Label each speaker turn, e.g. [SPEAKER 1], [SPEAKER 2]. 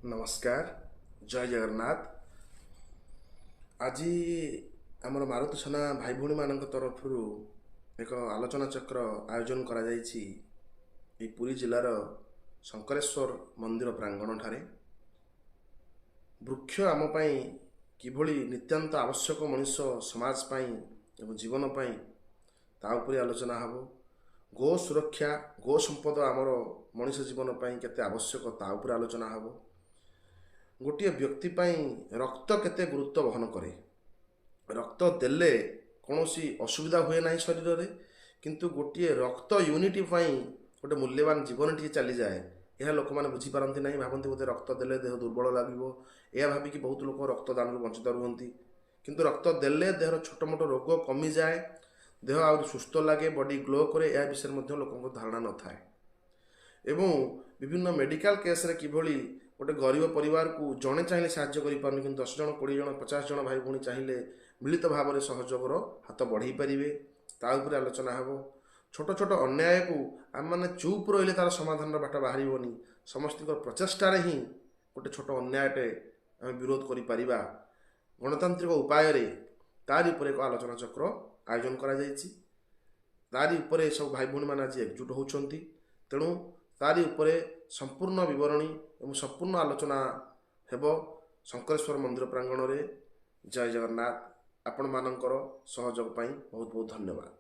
[SPEAKER 1] नमस्कार। जय जगन्नाथ। आज आमर मारुति सेना भाई भौणी मान तरफ एक आलोचना चक्र आयोजन करा जायछि ए पुरी जिलार शंकरेश्वर मंदिर प्रांगण ठारे। वृक्ष आम पाई किभली नित्यांत आवश्यक मनुष्य समाज पाई एवं जीवन पाई ता उपरे आलोचना हबो। गो सुरक्षा गो संपद आमर मनुष्य जीवन पाई केते आवश्यक ता उपरे आलोचना हबो। गोटे व्यक्ति पाई रक्त केते गुरुत्व वहन करे। रक्त देले कौन असुविधा हुए ना शरीर में, किंतु गोटे रक्त यूनिट पाई गोटे मूल्यवान जीवन टी चली जाए यह लोक मैंने बुझीपारती ना। भावती बोधे रक्त देले देह दुर्बल लगे यह भाविकी बहुत लोग रक्तदान वंचित रुहति, किंतु रक्त देले देहर छोट मोट रोग कमी जाए, देह आ सुस्थ लगे, बॉडी ग्लो करे, यह विषय में लोक धारणा न थाए। एवं विभिन्न मेडिकल केस रे किभली गोटे गरीब परिवार को जड़े चाहिए साहाय्य करें, कि 10 जन 20 जन 50 जन भाई भौणी चाहिए मिलित भाव में सहयोगर हाथ बढ़े पारे ता उपरे आलोचना हेबो। छोट छोट अन्याय को आम मैंने चुप रही तार समाधान बाट बाहर समस्त प्रचेषार ही गोटे छोट अन्यायटे आम विरोध कर गणतांत्रिक उपाय तारी उपर एक आलोचना चक्र आयोजन कर सब भाई भौणी मैंने आज एकजुट होती। तेणु तारी उपरे संपूर्ण विवरणी एवं संपूर्ण आलोचना हेबो शंकरेश्वर मंदिर प्रांगण में। जय जगन्नाथ। आपण मानकर सहयोग पाई बहुत बहुत धन्यवाद।